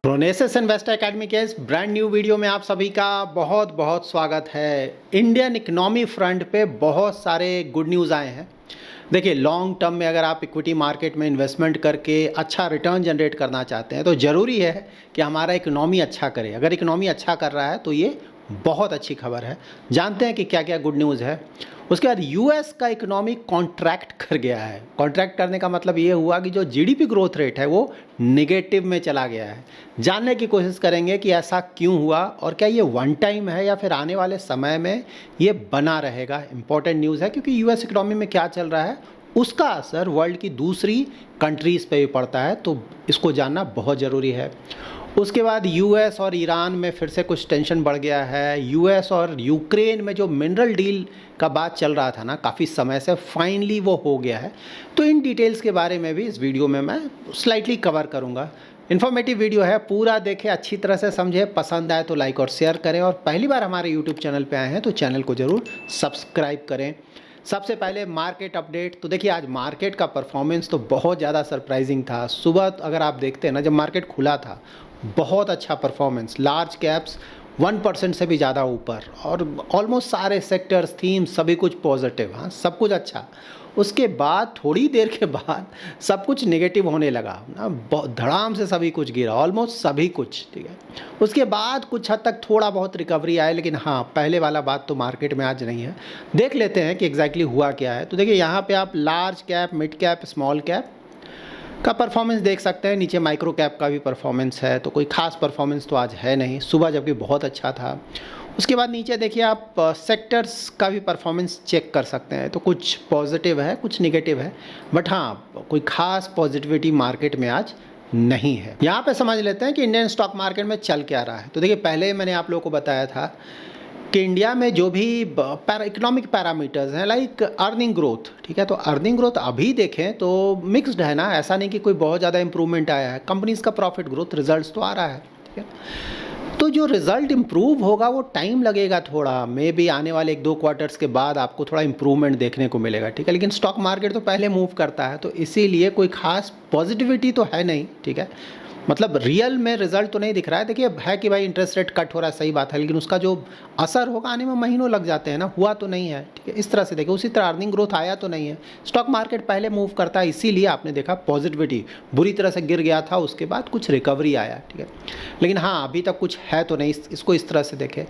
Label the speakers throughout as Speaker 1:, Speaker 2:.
Speaker 1: प्रोनेसिस investor academy के इस brand new video में आप सभी का बहुत बहुत स्वागत है। इंडियन इकोनॉमी फ्रंट पे बहुत सारे गुड न्यूज़ आए हैं। देखिए, लॉन्ग टर्म में अगर आप इक्विटी मार्केट में इन्वेस्टमेंट करके अच्छा रिटर्न जनरेट करना चाहते हैं तो ज़रूरी है कि हमारा इकोनॉमी अच्छा करे। अगर इकोनॉमी अच्छा कर रहा है तो ये बहुत अच्छी खबर है। जानते हैं कि क्या क्या गुड न्यूज़ है। उसके बाद यूएस का इकोनॉमी कॉन्ट्रैक्ट कर गया है। कॉन्ट्रैक्ट करने का मतलब ये हुआ कि जो जीडीपी ग्रोथ रेट है वो नेगेटिव में चला गया है। जानने की कोशिश करेंगे कि ऐसा क्यों हुआ और क्या ये वन टाइम है या फिर आने वाले समय में ये बना रहेगा। इंपॉर्टेंट न्यूज़ है क्योंकि यूएस इकोनॉमी में क्या चल रहा है उसका असर वर्ल्ड की दूसरी कंट्रीज़ पे भी पड़ता है, तो इसको जानना बहुत ज़रूरी है। उसके बाद यूएस और ईरान में फिर से कुछ टेंशन बढ़ गया है। यूएस और यूक्रेन में जो मिनरल डील का बात चल रहा था ना काफ़ी समय से, फाइनली वो हो गया है। तो इन डिटेल्स के बारे में भी इस वीडियो में मैं स्लाइटली कवर करूँगा। इन्फॉर्मेटिव वीडियो है, पूरा देखें, अच्छी तरह से समझे। पसंद आए तो लाइक और शेयर करें और पहली बार हमारे यूट्यूब चैनल पर आए हैं तो चैनल को ज़रूर सब्सक्राइब करें। सबसे पहले मार्केट अपडेट। तो देखिए, आज मार्केट का परफॉर्मेंस तो बहुत ज़्यादा सरप्राइजिंग था। सुबह अगर आप देखते हैं ना, जब मार्केट खुला था बहुत अच्छा परफॉर्मेंस, लार्ज कैप्स 1% से भी ज़्यादा ऊपर और ऑलमोस्ट सारे सेक्टर्स, थीम्स सभी कुछ पॉजिटिव। हाँ, सब कुछ अच्छा। उसके बाद थोड़ी देर के बाद सब कुछ नेगेटिव होने लगा ना, धड़ाम से सभी कुछ गिरा, ऑलमोस्ट सभी कुछ। ठीक है, उसके बाद कुछ हद तक थोड़ा बहुत रिकवरी आए, लेकिन हाँ, पहले वाला बात तो मार्केट में आज नहीं है। देख लेते हैं कि एग्जैक्टली हुआ क्या है। तो देखिए, यहाँ पे आप large cap, mid cap, small cap का परफॉर्मेंस देख सकते हैं। नीचे माइक्रो कैप का भी परफॉर्मेंस है, तो कोई खास परफॉर्मेंस तो आज है नहीं। सुबह जबकि बहुत अच्छा था। उसके बाद नीचे देखिए आप सेक्टर्स का भी परफॉर्मेंस चेक कर सकते हैं, तो कुछ पॉजिटिव है, कुछ निगेटिव है, बट हाँ, कोई खास पॉजिटिविटी मार्केट में आज नहीं है। यहाँ पे समझ लेते हैं कि इंडियन स्टॉक मार्केट में चल क्या रहा है। तो देखिए, पहले मैंने आप लोगों को बताया था कि इंडिया में जो भी इकोनॉमिक पैरामीटर्स हैं, लाइक अर्निंग ग्रोथ, ठीक है, तो अर्निंग ग्रोथ अभी देखें तो मिक्स्ड है ना। ऐसा नहीं कि कोई बहुत ज़्यादा इंप्रूवमेंट आया है। कंपनीज़ का प्रॉफिट ग्रोथ रिजल्ट्स तो आ रहा है, ठीक है। तो जो रिजल्ट इम्प्रूव होगा वो टाइम लगेगा थोड़ा, मे बी आने वाले 1-2 क्वार्टर्स के बाद आपको थोड़ा इम्प्रूवमेंट देखने को मिलेगा, ठीक है। लेकिन स्टॉक मार्केट तो पहले मूव करता है, तो इसीलिए कोई खास पॉजिटिविटी तो है नहीं, ठीक है। मतलब रियल में रिजल्ट तो नहीं दिख रहा है। देखिए, है कि भाई इंटरेस्ट रेट कट हो रहा है, सही बात है, लेकिन उसका जो असर होगा आने में महीनों लग जाते हैं ना, हुआ तो नहीं है, ठीक है। इस तरह से देखिए, उसी तरह अर्निंग ग्रोथ आया तो नहीं है। स्टॉक मार्केट पहले मूव करता है, इसीलिए आपने देखा पॉजिटिविटी बुरी तरह से गिर गया था, उसके बाद कुछ रिकवरी आया, ठीक है। लेकिन हाँ, अभी तक कुछ है तो नहीं, इसको इस तरह से देखें।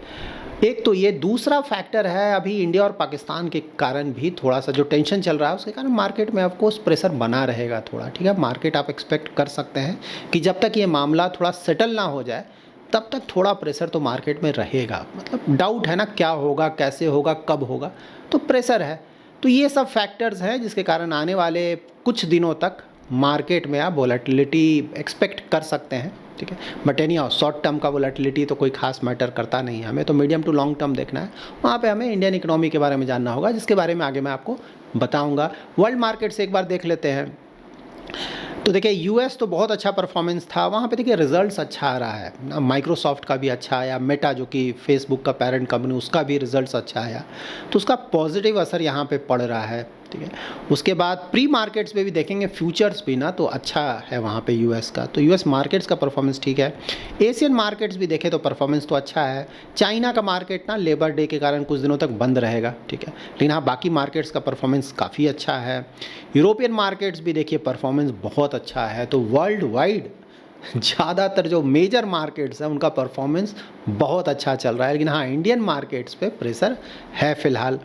Speaker 1: एक तो ये, दूसरा फैक्टर है अभी इंडिया और पाकिस्तान के कारण भी थोड़ा सा जो टेंशन चल रहा है उसके कारण मार्केट में ऑफकोर्स प्रेशर बना रहेगा थोड़ा, ठीक है। मार्केट आप एक्सपेक्ट कर सकते हैं कि जब तक ये मामला थोड़ा सेटल ना हो जाए तब तक थोड़ा प्रेशर तो मार्केट में रहेगा। मतलब डाउट है ना, क्या होगा, कैसे होगा, कब होगा, तो प्रेशर है। तो ये सब फैक्टर्स हैं जिसके कारण आने वाले कुछ दिनों तक मार्केट में आप वोलेटिलिटी एक्सपेक्ट कर सकते हैं, ठीक है। But any how, short term का वोलेटिलिटी तो कोई खास मैटर करता नहीं है। हमें तो मीडियम टू लॉन्ग टर्म देखना है। वहाँ पे हमें इंडियन इकोनॉमी के बारे में जानना होगा, जिसके बारे में आगे मैं आपको बताऊँगा। वर्ल्ड मार्केट से एक बार देख लेते हैं। तो देखिए, यूएस तो बहुत अच्छा परफॉर्मेंस था। वहाँ पे देखिए रिजल्ट्स अच्छा आ रहा है। माइक्रोसॉफ्ट का भी अच्छा आया, मेटा जो कि फेसबुक का पेरेंट कंपनी, उसका भी रिजल्ट्स अच्छा आया, तो उसका पॉजिटिव असर यहाँ पे पड़ रहा है, ठीक है। उसके बाद प्री मार्केट्स पे भी देखेंगे, फ्यूचर्स भी ना तो अच्छा है वहाँ पे यूएस का, तो यूएस मार्केट्स का परफॉर्मेंस ठीक है। एशियन मार्केट्स भी देखें तो परफॉर्मेंस तो अच्छा है। चाइना का मार्केट ना लेबर डे के कारण कुछ दिनों तक बंद रहेगा, ठीक है, लेकिन हाँ, बाकी मार्केट्स का परफॉर्मेंस काफ़ी अच्छा है। यूरोपियन मार्केट्स भी देखिए परफॉर्मेंस बहुत अच्छा है। तो वर्ल्ड वाइड ज़्यादातर जो मेजर मार्केट्स हैं उनका परफॉर्मेंस बहुत अच्छा चल रहा है, लेकिन हाँ, इंडियन मार्केट्स पे प्रेशर है फ़िलहाल।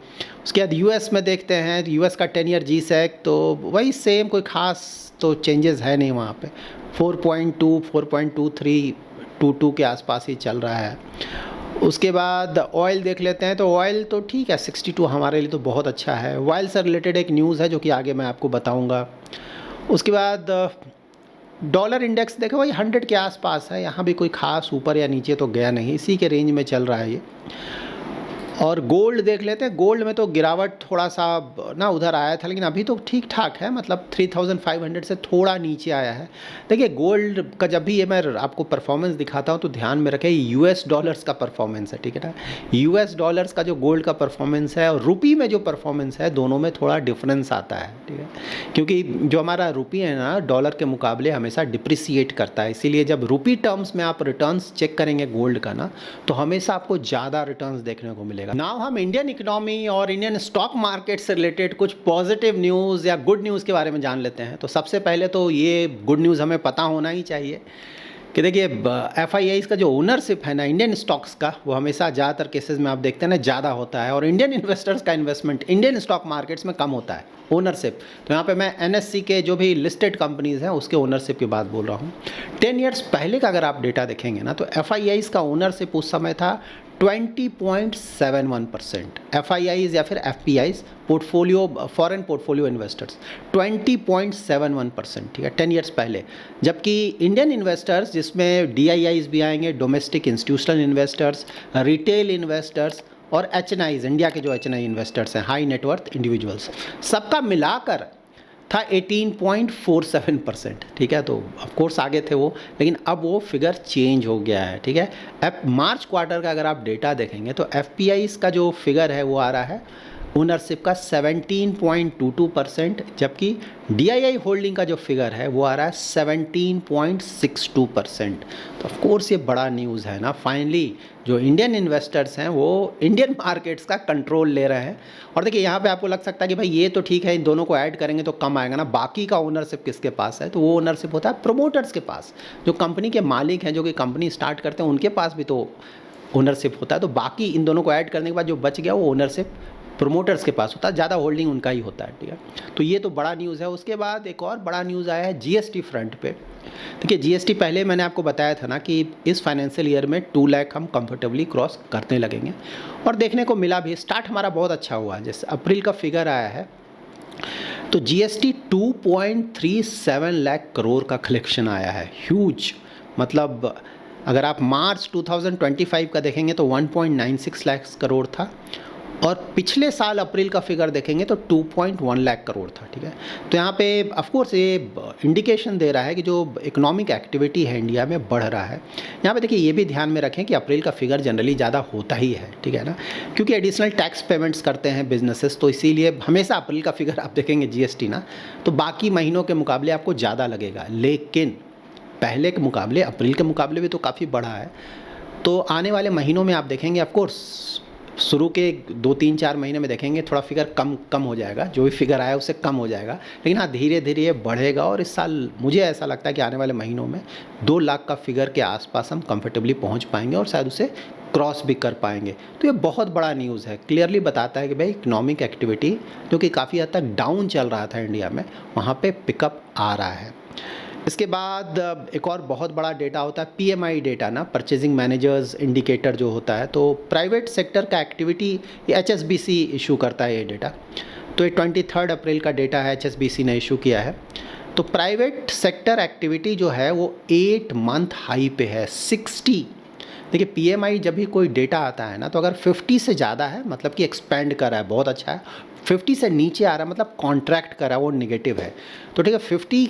Speaker 1: उसके बाद यूएस में देखते हैं, यूएस का 10 ईयर जी-सेक तो वही सेम, कोई ख़ास तो चेंजेस है नहीं वहाँ पे। 4.2, 4.23, 22 के आसपास ही चल रहा है। उसके बाद ऑयल देख लेते हैं। तो ऑयल तो ठीक है, 62 हमारे लिए तो बहुत अच्छा है। ऑयल से रिलेटेड एक न्यूज़ है जो कि आगे मैं आपको बताऊँगा। उसके बाद डॉलर इंडेक्स देखो, वही 100 के आसपास है। यहाँ भी कोई खास ऊपर या नीचे तो गया नहीं, इसी के रेंज में चल रहा है ये। और गोल्ड देख लेते हैं। गोल्ड में तो गिरावट थोड़ा सा ना उधर आया था, लेकिन अभी तो ठीक ठाक है, मतलब 3500 से थोड़ा नीचे आया है। देखिए गोल्ड का जब भी ये मैं आपको परफॉर्मेंस दिखाता हूँ तो ध्यान में रखें यूएस डॉलर्स का परफॉर्मेंस है, ठीक है ना। यूएस डॉलर्स का जो गोल्ड का परफॉर्मेंस है और रुपी में जो परफॉर्मेंस है, दोनों में थोड़ा डिफरेंस आता है, ठीक है। क्योंकि जो हमारा रुपी है ना, डॉलर के मुकाबले हमेशा डिप्रिसिएट करता है, इसीलिए जब रुपी टर्म्स में आप रिटर्न्स चेक करेंगे गोल्ड का ना, तो हमेशा आपको ज़्यादा रिटर्न्स देखने को मिलेगा। नाउ हम इंडियन इकोनॉमी और इंडियन स्टॉक मार्केट से रिलेटेड कुछ पॉजिटिव न्यूज़ या गुड न्यूज़ के बारे में जान लेते हैं। तो सबसे पहले तो ये गुड न्यूज़ हमें पता होना ही चाहिए कि देखिए FIIs का जो ओनरशिप है ना इंडियन स्टॉक्स का, वो हमेशा ज़्यादातर केसेस में आप देखते हैं ना ज़्यादा होता है, और इंडियन इन्वेस्टर्स का इन्वेस्टमेंट इंडियन स्टॉक मार्केट्स में कम होता है ओनरशिप। तो यहाँ पे मैं NSE के जो भी लिस्टेड कंपनीज़ हैं उसके ओनरशिप की बात बोल रहा हूँ। 10 ईयर्स पहले का अगर आप डेटा देखेंगे ना, तो FIIs का ओनरशिप उस समय था 20.71%। FIIs या फिर FPIs portfolio foreign portfolio investors 20.71%, ठीक है, 10 ईयर्स पहले। जबकि इंडियन इन्वेस्टर्स जिसमें DIIs भी आएंगे, domestic institutional investors, retail investors और HNIs, इंडिया के जो HNI इन्वेस्टर्स हैं, हाई नेटवर्थ इंडिविजुअल्स, सबका मिलाकर था 18.47%, ठीक है। तो ऑफकोर्स आगे थे वो, लेकिन अब वो फिगर चेंज हो गया है, ठीक है। अब मार्च क्वार्टर का अगर आप डेटा देखेंगे तो FPIs का जो फिगर है वो आ रहा है ओनरशिप का 17.22%, जबकि DII होल्डिंग का जो फिगर है वो आ रहा है 17.62%। तो ऑफ कोर्स ये बड़ा न्यूज़ है ना, फाइनली जो इंडियन इन्वेस्टर्स हैं वो इंडियन मार्केट्स का कंट्रोल ले रहे हैं। और देखिए यहाँ पे आपको लग सकता है कि भाई ये तो ठीक है, इन दोनों को ऐड करेंगे तो कम आएगा ना, बाकी का ओनरशिप किसके पास है, तो वो ओनरशिप होता है प्रोमोटर्स के पास। जो कंपनी के मालिक हैं, जो कि कंपनी स्टार्ट करते हैं, उनके पास भी तो ओनरशिप होता है। तो बाकी इन दोनों को ऐड करने के बाद जो बच गया वो ओनरशिप प्रोमोटर्स के पास होता है, ज़्यादा होल्डिंग उनका ही होता है, ठीक है। तो ये तो बड़ा न्यूज़ है। उसके बाद एक और बड़ा न्यूज़ आया है GST फ्रंट पे। देखिए GST पहले मैंने आपको बताया था ना कि इस फाइनेंशियल ईयर में 2 लाख हम कंफर्टेबली क्रॉस करने लगेंगे, और देखने को मिला भी। स्टार्ट हमारा बहुत अच्छा हुआ, जैसे अप्रैल का फिगर आया है तो GST 2.37 लाख करोड़ का कलेक्शन आया है, ह्यूज। मतलब अगर आप मार्च 2025 का देखेंगे तो 1.96 लाख करोड़ था, और पिछले साल अप्रैल का फिगर देखेंगे तो 2.1 लाख करोड़ था, ठीक है। तो यहाँ पे ऑफ कोर्स ये इंडिकेशन दे रहा है कि जो इकोनॉमिक एक्टिविटी है इंडिया में बढ़ रहा है। यहाँ पे देखिए ये भी ध्यान में रखें कि अप्रैल का फिगर जनरली ज़्यादा होता ही है, ठीक है ना, क्योंकि एडिशनल टैक्स पेमेंट्स करते हैं बिजनेसेस, तो इसीलिए हमेशा अप्रैल का फिगर आप देखेंगे GST ना, तो बाकी महीनों के मुकाबले आपको ज़्यादा लगेगा, लेकिन पहले के मुकाबले, अप्रैल के मुकाबले भी तो काफ़ी बढ़ा है। तो आने वाले महीनों में आप देखेंगे ऑफकोर्स शुरू के 2-3-4 महीने में देखेंगे थोड़ा फिगर कम हो जाएगा, जो भी फिगर आया उससे कम हो जाएगा, लेकिन हाँ धीरे धीरे ये बढ़ेगा। और इस साल मुझे ऐसा लगता है कि आने वाले महीनों में 2 लाख का फिगर के आसपास हम कंफर्टेबली पहुंच पाएंगे और शायद उसे क्रॉस भी कर पाएंगे। तो ये बहुत बड़ा न्यूज़ है, क्लियरली बताता है कि भाई इकोनॉमिक एक्टिविटी जो कि काफ़ी हद तक डाउन चल रहा था इंडिया में, वहाँ पर पिकअप आ रहा है। इसके बाद एक और बहुत बड़ा डेटा होता है PMI डेटा ना, परचेजिंग मैनेजर्स इंडिकेटर जो होता है। तो प्राइवेट सेक्टर का एक्टिविटी ये HSBC इशू करता है ये डेटा। तो ये 23 अप्रैल का डेटा है, HSBC ने इशू किया है। तो प्राइवेट सेक्टर एक्टिविटी जो है वो 8 मंथ हाई पे है, 60। देखिए PMI जब भी कोई डेटा आता है ना, तो अगर 50 से ज़्यादा है मतलब कि एक्सपेंड कर रहा है, बहुत अच्छा है। 50 से नीचे आ रहा है मतलब कॉन्ट्रैक्ट कर रहा है, वो निगेटिव है। तो ठीक है, 50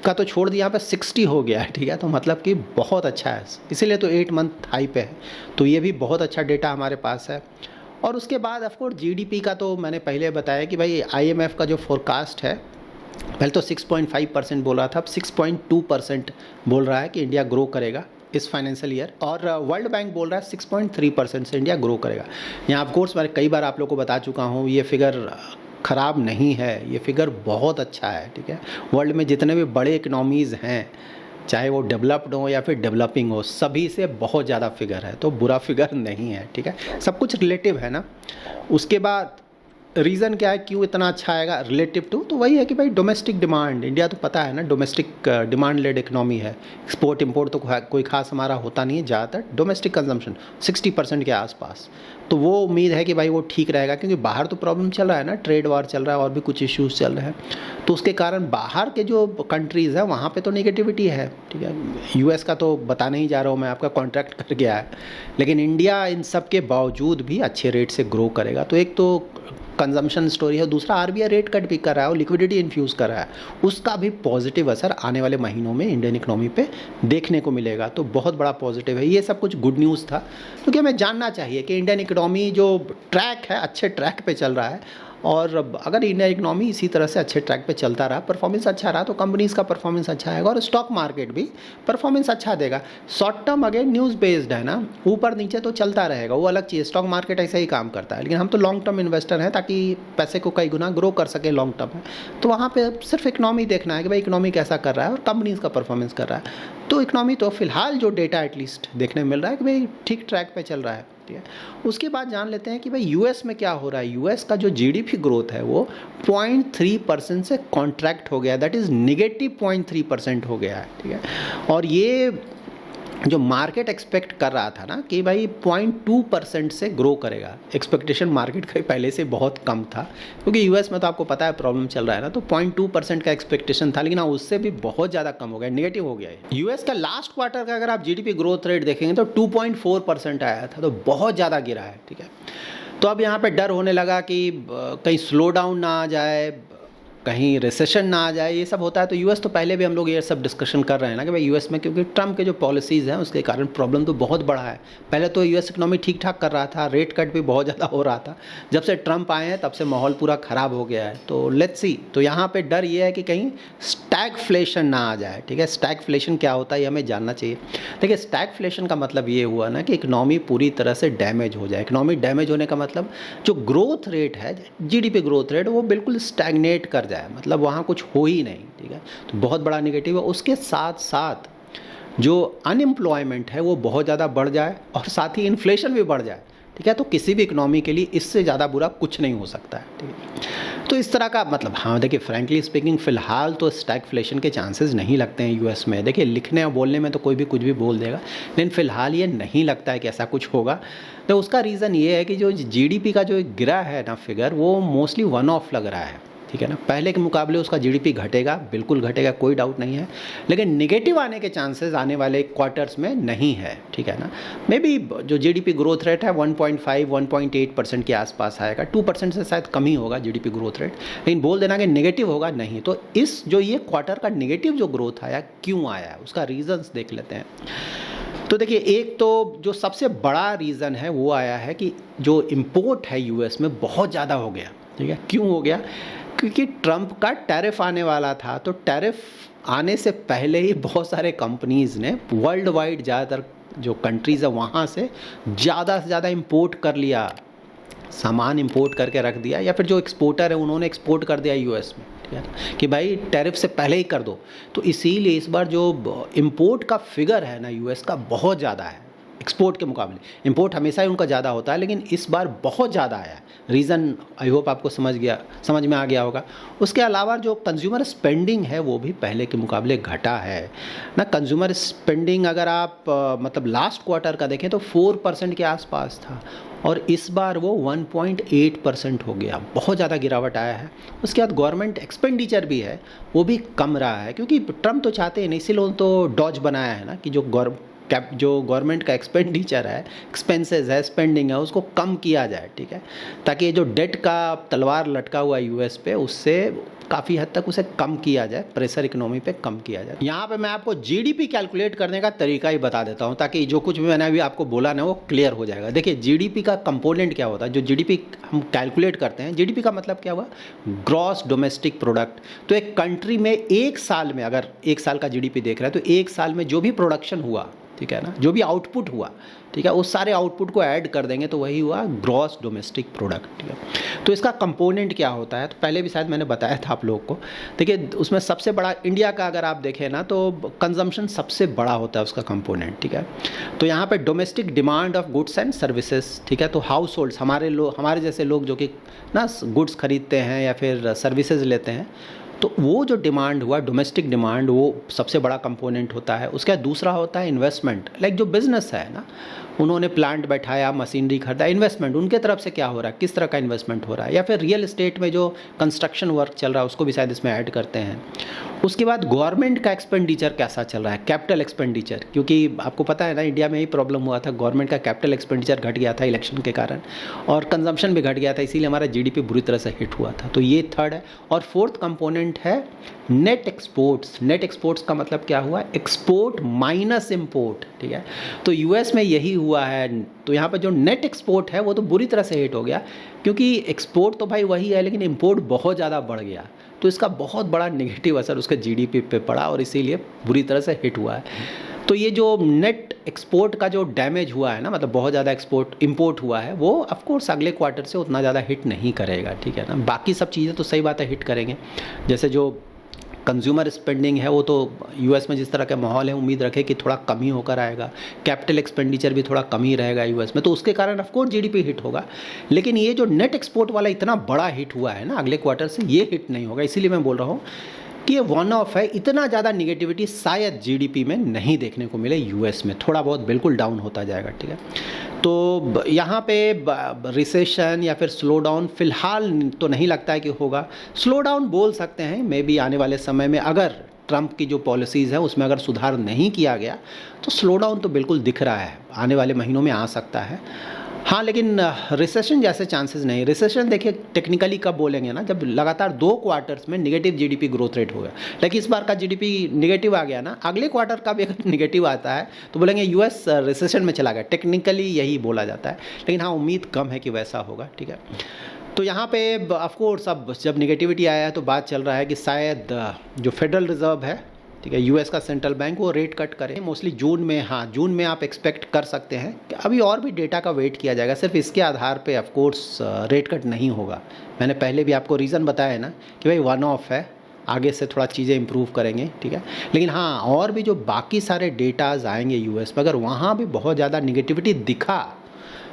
Speaker 1: का तो छोड़ दिया, यहाँ पे 60 हो गया है, ठीक है, तो मतलब कि बहुत अच्छा है, इसीलिए तो 8 मंथ हाई पे है। तो ये भी बहुत अच्छा डेटा हमारे पास है। और उसके बाद ऑफकोर्स GDP का तो मैंने पहले बताया कि भाई IMF का जो फोरकास्ट है, पहले तो 6.5% बोल रहा था, अब 6.2% बोल रहा है कि इंडिया ग्रो करेगा इस फाइनेंशियल ईयर, और वर्ल्ड बैंक बोल रहा है 6.3% से इंडिया ग्रो करेगा। यहाँ ऑफकोर्स मैं कई बार आप लोगों को बता चुका हूँ, ये फिगर ख़राब नहीं है, ये फिगर बहुत अच्छा है, ठीक है। वर्ल्ड में जितने भी बड़े इकनॉमीज़ हैं, चाहे वो डेवलप्ड हो या फिर डेवलपिंग हो, सभी से बहुत ज़्यादा फिगर है, तो बुरा फिगर नहीं है, ठीक है। सब कुछ रिलेटिव है ना। उसके बाद रीज़न क्या है क्यों इतना अच्छा आएगा रिलेटिव टू, तो वही है कि भाई डोमेस्टिक डिमांड, इंडिया तो पता है ना डोमेस्टिक डिमांड लेड इकोनॉमी है। एक्सपोर्ट इंपोर्ट तो कोई खास हमारा होता नहीं है, ज़्यादातर डोमेस्टिक कंजम्पशन 60% के आसपास। तो वो उम्मीद है कि भाई वो ठीक रहेगा, क्योंकि बाहर तो प्रॉब्लम चल रहा है ना, ट्रेड वार चल रहा है और भी कुछ इश्यूज़ चल रहे हैं, तो उसके कारण बाहर के जो कंट्रीज़ हैं वहाँ पे तो नेगेटिविटी है। ठीक है, यूएस का तो बताने ही जा रहा हूँ मैं, आपका कॉन्ट्रैक्ट कर गया है, लेकिन इंडिया इन सब के बावजूद भी अच्छे रेट से ग्रो करेगा। तो एक तो कंजम्पशन स्टोरी है, दूसरा आरबीआई रेट कट भी कर रहा है और लिक्विडिटी इन्फ्यूज़ कर रहा है, उसका भी पॉजिटिव असर आने वाले महीनों में इंडियन इकोनॉमी पे देखने को मिलेगा। तो बहुत बड़ा पॉजिटिव है। ये सब कुछ गुड न्यूज़ था, क्योंकि हमें जानना चाहिए कि इंडियन इकोनॉमी जो ट्रैक है अच्छे ट्रैक पे चल रहा है, और अगर इंडियन इकोनॉमी इसी तरह से अच्छे ट्रैक पे चलता रहा, परफॉर्मेंस अच्छा रहा, तो कंपनीज़ का परफॉर्मेंस अच्छा आएगा और स्टॉक मार्केट भी परफॉर्मेंस अच्छा देगा। Short term again news based है ना, ऊपर नीचे तो चलता रहेगा, वो अलग चीज़। स्टॉक मार्केट ऐसे ही काम करता है, लेकिन हम तो लॉन्ग टर्म इन्वेस्टर हैं, ताकि पैसे को कई गुना ग्रो कर सके लॉन्ग टर्म में। तो वहाँ पर सिर्फ इकोनॉमी देखना है कि भाई इकोनॉमी कैसा कर रहा है और कंपनीज़ का परफॉर्मेंस कर रहा है। तो इकोनॉमी तो फिलहाल जो डेटा एटलीस्ट देखने में मिल रहा है कि भाई ठीक ट्रैक पे चल रहा है। ठीक है, उसके बाद जान लेते हैं कि भाई यूएस में क्या हो रहा है। यूएस का जो जीडीपी ग्रोथ है वो 0.3% से कॉन्ट्रैक्ट हो गया, दैट इज़ नेगेटिव 0.3% हो गया है। ठीक है, और ये जो मार्केट एक्सपेक्ट कर रहा था ना कि भाई 0.2% से ग्रो करेगा, एक्सपेक्टेशन मार्केट का पहले से बहुत कम था, क्योंकि यूएस में तो आपको पता है प्रॉब्लम चल रहा है ना, तो 0.2% का एक्सपेक्टेशन था, लेकिन उससे भी बहुत ज़्यादा कम हो गया, नेगेटिव हो गया है। यूएस का लास्ट क्वार्टर का अगर आप जीडीपी ग्रोथ रेट देखेंगे तो 2.4% आया था, तो बहुत ज़्यादा गिरा है। ठीक है, तो अब यहाँ पे डर होने लगा कि कहीं स्लो डाउन ना आ जाए, कहीं रिसेशन ना आ जाए, ये सब होता है। तो यूएस तो पहले भी हम लोग ये सब डिस्कशन कर रहे हैं ना कि भाई यूएस में, क्योंकि ट्रम्प के जो पॉलिसीज़ हैं उसके कारण प्रॉब्लम तो बहुत बड़ा है। पहले तो यूएस इकोनॉमी ठीक ठाक कर रहा था, रेट कट भी बहुत ज़्यादा हो रहा था, जब से ट्रम्प आए हैं तब से माहौल पूरा ख़राब हो गया है। तो लेट्स सी, तो यहाँ पे डर ये है कि कहीं स्टैगफ्लेशन ना आ जाए। ठीक है, स्टैगफ्लेशन क्या होता है ये हमें जानना चाहिए। देखिए, स्टैगफ्लेशन का मतलब ये हुआ ना कि इकोनॉमी पूरी तरह से डैमेज हो जाए। इकोनॉमी डैमेज होने का मतलब जो ग्रोथ रेट है, जीडीपी ग्रोथ रेट, वो बिल्कुल स्टैग्नेट कर जाए, मतलब वहाँ कुछ हो ही नहीं। ठीक है, तो बहुत बड़ा नेगेटिव है। उसके साथ साथ जो अनएम्प्लॉयमेंट है वो बहुत ज़्यादा बढ़ जाए और साथ ही इन्फ्लेशन भी बढ़ जाए। ठीक है, तो किसी भी इकोनॉमी के लिए इससे ज़्यादा बुरा कुछ नहीं हो सकता है। ठीक है, तो इस तरह का मतलब, हाँ देखिए फ्रैंकली स्पीकिंग फ़िलहाल तो स्टैगफ्लेशन के चांसेस नहीं लगते हैं यूएस में। देखिए, लिखने और बोलने में तो कोई भी कुछ भी बोल देगा, लेकिन फ़िलहाल ये नहीं लगता है कि ऐसा कुछ होगा। तो उसका रीज़न ये है कि जो जीडीपी का जो गिरा है ना फिगर, वो मोस्टली वन ऑफ लग रहा है। ठीक है ना, पहले के मुकाबले उसका जीडीपी घटेगा, बिल्कुल घटेगा, कोई डाउट नहीं है, लेकिन नेगेटिव आने के चांसेस आने वाले क्वार्टर्स में नहीं है। ठीक है ना, मे बी जो जीडीपी ग्रोथ रेट है 1.5-1.8% के आसपास आएगा, 2% से शायद कम ही होगा जीडीपी ग्रोथ रेट, लेकिन बोल देना कि नेगेटिव होगा नहीं। तो इस जो ये क्वार्टर का नेगेटिव जो ग्रोथ आया, क्यों आया, उसका रीजंस देख लेते हैं। तो देखिए, एक तो जो सबसे बड़ा रीज़न है वो आया है कि जो इम्पोर्ट है यूएस में बहुत ज़्यादा हो गया। ठीक है, क्यों हो गया, क्योंकि ट्रम्प का टैरिफ आने वाला था। तो टैरिफ आने से पहले ही बहुत सारे कंपनीज़ ने वर्ल्ड वाइड, ज़्यादातर जो कंट्रीज़ है वहाँ से ज़्यादा इंपोर्ट कर लिया, सामान इंपोर्ट करके रख दिया, या फिर जो एक्सपोर्टर है उन्होंने एक्सपोर्ट कर दिया यूएस में। ठीक है, कि भाई टैरिफ से पहले ही कर दो। तो इसीलिए इस बार जो इंपोर्ट का फिगर है ना यूएस का, बहुत ज़्यादा है एक्सपोर्ट के मुकाबले। इंपोर्ट हमेशा ही उनका ज़्यादा होता है, लेकिन इस बार बहुत ज़्यादा आया है। रीज़न आई होप आपको समझ में आ गया होगा। उसके अलावा जो कंज्यूमर स्पेंडिंग है वो भी पहले के मुकाबले घटा है ना। कंज्यूमर स्पेंडिंग अगर आप मतलब लास्ट क्वार्टर का देखें तो 4% के आसपास था, और इस बार वो 1.8% हो गया, बहुत ज़्यादा गिरावट आया है। उसके बाद गवर्नमेंट एक्सपेंडिचर भी है, वो भी कम रहा है, क्योंकि ट्रम्प तो चाहते हैं नहीं, इसीलिए तो डॉज बनाया है ना कि जो गवर्नमेंट का एक्सपेंडिचर है, एक्सपेंसेस है, स्पेंडिंग है, उसको कम किया जाए। ठीक है, ताकि ये जो डेट का तलवार लटका हुआ है यूएस पे, उससे काफ़ी हद तक उसे कम किया जाए, प्रेशर इकोनॉमी पे कम किया जाए। यहाँ पे मैं आपको जीडीपी कैलकुलेट करने का तरीका ही बता देता हूँ, ताकि जो कुछ भी मैंने अभी आपको बोला ना वो क्लियर हो जाएगा। देखिए, जीडीपी का कंपोनेंट क्या होता है, जो जीडीपी हम कैलकुलेट करते हैं, जीडीपी का मतलब क्या हुआ, ग्रॉस डोमेस्टिक प्रोडक्ट। तो एक कंट्री में एक साल में, अगर एक साल का जीडीपी देख रहा है, तो एक साल में जो भी प्रोडक्शन हुआ, ठीक है ना, जो भी आउटपुट हुआ, ठीक है, उस सारे आउटपुट को ऐड कर देंगे तो वही हुआ ग्रॉस डोमेस्टिक प्रोडक्ट, ठीक है। तो इसका कंपोनेंट क्या होता है, तो पहले भी शायद मैंने बताया था आप लोगों को। देखिए उसमें सबसे बड़ा इंडिया का अगर आप देखें ना तो कंजम्पशन सबसे बड़ा होता है उसका कंपोनेंट, ठीक है। तो यहाँ पे domestic demand of goods and services, ठीक है। तो हाउस होल्ड्स, हमारे जैसे लोग जो कि ना गुड्स खरीदते हैं या फिर सर्विसेज लेते हैं, तो वो जो डिमांड हुआ डोमेस्टिक डिमांड, वो सबसे बड़ा कंपोनेंट होता है। उसका दूसरा होता है इन्वेस्टमेंट, लाइक जो बिजनेस है ना, उन्होंने प्लांट बैठाया, मशीनरी खरीदा, इन्वेस्टमेंट उनके तरफ से क्या हो रहा है, किस तरह का इन्वेस्टमेंट हो रहा है, या फिर रियल एस्टेट में जो कंस्ट्रक्शन वर्क चल रहा है उसको भी शायद इसमें ऐड करते हैं। उसके बाद गवर्नमेंट का एक्सपेंडिचर कैसा चल रहा है, कैपिटल एक्सपेंडिचर, क्योंकि आपको पता है ना इंडिया में ही प्रॉब्लम हुआ था, गवर्नमेंट का कैपिटल एक्सपेंडिचर घट गया था इलेक्शन के कारण, और कंजम्पशन भी घट गया था, इसीलिए हमारा जीडीपी बुरी तरह से हिट हुआ था। तो ये थर्ड है। और फोर्थ कंपोनेंट है नेट एक्सपोर्ट्स। नेट एक्सपोर्ट्स का मतलब क्या हुआ, एक्सपोर्ट माइनस इम्पोर्ट, ठीक है। तो यूएस में यही हुआ है। तो यहाँ पर जो नेट एक्सपोर्ट है वो तो बुरी तरह से हिट हो गया, क्योंकि एक्सपोर्ट तो भाई वही है लेकिन इम्पोर्ट बहुत ज़्यादा बढ़ गया, तो इसका बहुत बड़ा नेगेटिव असर उसके जीडीपी पे पड़ा और इसीलिए बुरी तरह से हिट हुआ है। तो ये जो नेट एक्सपोर्ट का जो डैमेज हुआ है ना, मतलब बहुत ज़्यादा इंपोर्ट हुआ है, वो ऑफ कोर्स अगले क्वार्टर से उतना ज़्यादा हिट नहीं करेगा, ठीक है ना। बाकी सब चीज़ें तो सही बात है हिट करेंगे, जैसे जो कंज्यूमर स्पेंडिंग है वो तो यूएस में जिस तरह का माहौल है उम्मीद रखें कि थोड़ा कम ही होकर आएगा, कैपिटल एक्सपेंडिचर भी थोड़ा कम ही रहेगा यूएस में, तो उसके कारण ऑफ कोर्स जीडीपी हिट होगा। लेकिन ये जो नेट एक्सपोर्ट वाला इतना बड़ा हिट हुआ है ना अगले क्वार्टर से, ये हिट नहीं होगा। इसीलिए मैं बोल रहा हूँ कि ये वन ऑफ है, इतना ज़्यादा निगेटिविटी शायद जीडीपी में नहीं देखने को मिले यूएस में, थोड़ा बहुत बिल्कुल डाउन होता जाएगा, ठीक है। तो यहाँ पे रिसेशन या फिर स्लो डाउन फ़िलहाल तो नहीं लगता है कि होगा। स्लो डाउन बोल सकते हैं मे बी आने वाले समय में, अगर ट्रंप की जो पॉलिसीज़ है उसमें अगर सुधार नहीं किया गया तो स्लो डाउन तो बिल्कुल दिख रहा है, आने वाले महीनों में आ सकता है। हाँ, लेकिन रिसेशन जैसे चांसेस नहीं। रिसेशन देखिए टेक्निकली कब बोलेंगे ना, जब लगातार 2 क्वार्टर्स में नेगेटिव जीडीपी ग्रोथ रेट हो गया। लेकिन इस बार का जीडीपी नेगेटिव आ गया ना, अगले क्वार्टर का भी अगर नेगेटिव आता है तो बोलेंगे यूएस रिसेशन में चला गया, टेक्निकली यही बोला जाता है। लेकिन हाँ, उम्मीद कम है कि वैसा होगा, ठीक है। तो यहाँ पे ऑफ कोर्स अब जब नेगेटिविटी आया है तो बात चल रहा है कि शायद जो फेडरल रिजर्व है, ठीक है, यूएस का सेंट्रल बैंक, वो रेट कट करे मोस्टली जून में। हाँ, जून में आप एक्सपेक्ट कर सकते हैं कि अभी और भी डेटा का वेट किया जाएगा, सिर्फ इसके आधार पे ऑफ कोर्स रेट कट नहीं होगा। मैंने पहले भी आपको रीज़न बताया है ना कि भाई वन ऑफ है, आगे से थोड़ा चीज़ें इंप्रूव करेंगे, ठीक है। लेकिन हाँ, और भी जो बाकी सारे डेटाज आएंगे यूएस में, अगर वहाँ भी बहुत ज़्यादा निगेटिविटी दिखा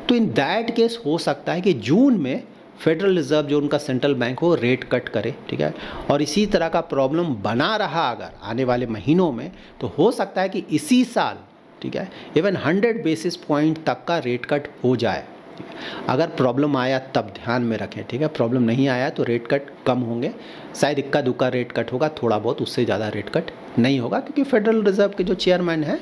Speaker 1: तो इन दैट केस हो सकता है कि जून में फेडरल रिजर्व जो उनका सेंट्रल बैंक हो रेट कट करे, ठीक है। और इसी तरह का प्रॉब्लम बना रहा अगर आने वाले महीनों में, तो हो सकता है कि इसी साल, ठीक है, इवन 100 बेसिस पॉइंट तक का रेट कट हो जाए। अगर प्रॉब्लम आया तब ध्यान में रखें, ठीक है। प्रॉब्लम नहीं आया तो रेट कट कम होंगे, शायद इक्का दुक्का रेट कट होगा थोड़ा बहुत, उससे ज़्यादा रेट कट नहीं होगा, क्योंकि फेडरल रिजर्व के जो चेयरमैन हैं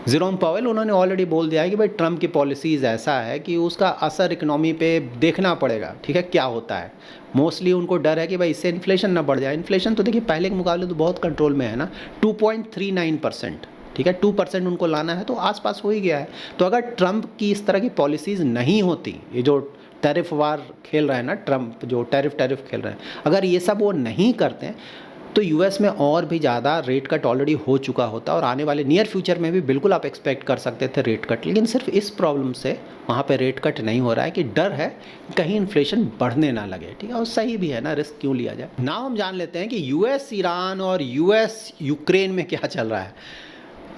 Speaker 1: जेरोम पावेल, उन्होंने ऑलरेडी बोल दिया है कि भाई ट्रंप की पॉलिसीज़ ऐसा है कि उसका असर इकोनॉमी पे देखना पड़ेगा, ठीक है, क्या होता है। मोस्टली उनको डर है कि भाई इससे इन्फ्लेशन ना बढ़ जाए। इन्फ्लेशन तो देखिए पहले के मुकाबले तो बहुत कंट्रोल में है ना, 2.39%, ठीक है, 2% उनको लाना है तो आसपास हो ही गया है। तो अगर ट्रंप की इस तरह की पॉलिसीज़ नहीं होती, ये जो टैरिफ वार खेल रहे हैं ना ट्रंप, जो टैरिफ खेल रहे हैं, अगर ये सब वो नहीं करते हैं तो यूएस में और भी ज़्यादा रेट कट ऑलरेडी हो चुका होता, और आने वाले नियर फ्यूचर में भी बिल्कुल आप एक्सपेक्ट कर सकते थे रेट कट। लेकिन सिर्फ इस प्रॉब्लम से वहाँ पे रेट कट नहीं हो रहा है कि डर है कहीं इन्फ्लेशन बढ़ने ना लगे, ठीक है। और सही भी है ना, रिस्क क्यों लिया जाए। नाउ हम जान लेते हैं कि यूएस ईरान और यूएस यूक्रेन में क्या चल रहा है।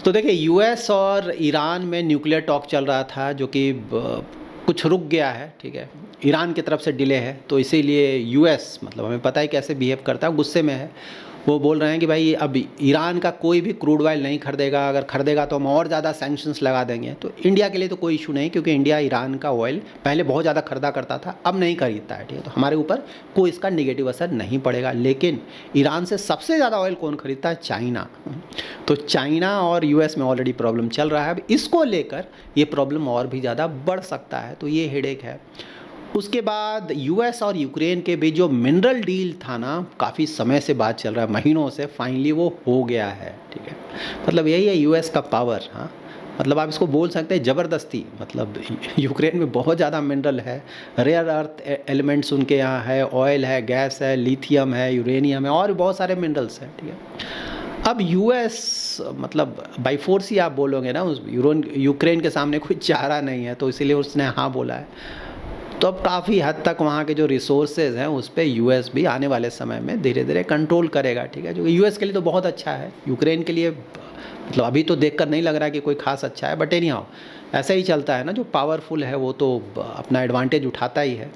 Speaker 1: तो देखिए यूएस और ईरान में न्यूक्लियर टॉक चल रहा था जो कि कुछ रुक गया है, ठीक है, ईरान की तरफ से डिले है, तो इसीलिए यूएस, मतलब हमें पता है कैसे बिहेव करता है, गुस्से में है। वो बोल रहे हैं कि भाई अब ईरान का कोई भी क्रूड ऑयल नहीं खरीदेगा, अगर खरीदेगा तो हम और ज़्यादा सैंक्शंस लगा देंगे। तो इंडिया के लिए तो कोई इशू नहीं, क्योंकि इंडिया ईरान का ऑयल पहले बहुत ज़्यादा खरीदा करता था, अब नहीं खरीदता है, ठीक है। तो हमारे ऊपर कोई इसका नेगेटिव असर नहीं पड़ेगा। लेकिन ईरान से सबसे ज़्यादा ऑयल कौन खरीदता है? चाइना। तो चाइना और यूएस में ऑलरेडी प्रॉब्लम चल रहा है, अब इसको लेकर ये प्रॉब्लम और भी ज़्यादा बढ़ सकता है, तो ये हेडेक है। उसके बाद यूएस और यूक्रेन के बीच जो मिनरल डील था ना, काफ़ी समय से बात चल रहा है, महीनों से, फाइनली वो हो गया है, ठीक है। मतलब यही है यूएस का पावर। हाँ, मतलब आप इसको बोल सकते हैं ज़बरदस्ती। मतलब यूक्रेन में बहुत ज़्यादा मिनरल है, रेयर अर्थ एलिमेंट्स उनके यहाँ है, ऑयल है, गैस है, लिथियम है, यूरेनियम है और बहुत सारे मिनरल्स हैं, ठीक है। अब यूएस मतलब बाई फोर्स ही आप बोलोगे ना, उस यूक्रेन के सामने कोई चारा नहीं है, तो इसीलिए उसने हाँ बोला है। तो अब काफ़ी हद तक वहाँ के जो रिसोर्सेज हैं उस पर यूएस भी आने वाले समय में धीरे धीरे कंट्रोल करेगा, ठीक है, जो यूएस के लिए तो बहुत अच्छा है, यूक्रेन के लिए मतलब अभी तो देखकर नहीं लग रहा कि कोई खास अच्छा है, बट एनी हाउ ऐसा ही चलता है ना, जो पावरफुल है वो तो अपना एडवांटेज उठाता ही है।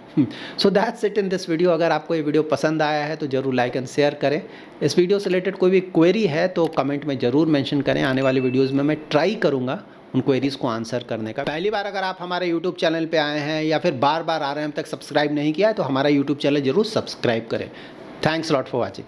Speaker 1: So that's it in this video. अगर आपको ये वीडियो पसंद आया है तो ज़रूर लाइक एंड शेयर करें। इस वीडियो से रिलेटेड कोई भी क्वेरी है तो कमेंट में ज़रूर मेंशन करें, आने वाली वीडियोज़ में मैं ट्राई करूँगा उन क्वेरीज़ को आंसर करने का। पहली बार अगर आप हमारे यूट्यूब चैनल पे आए हैं या फिर बार बार आ रहे हैं, अब तक सब्सक्राइब नहीं किया है, तो हमारा यूट्यूब चैनल ज़रूर सब्सक्राइब करें। Thanks lot for watching.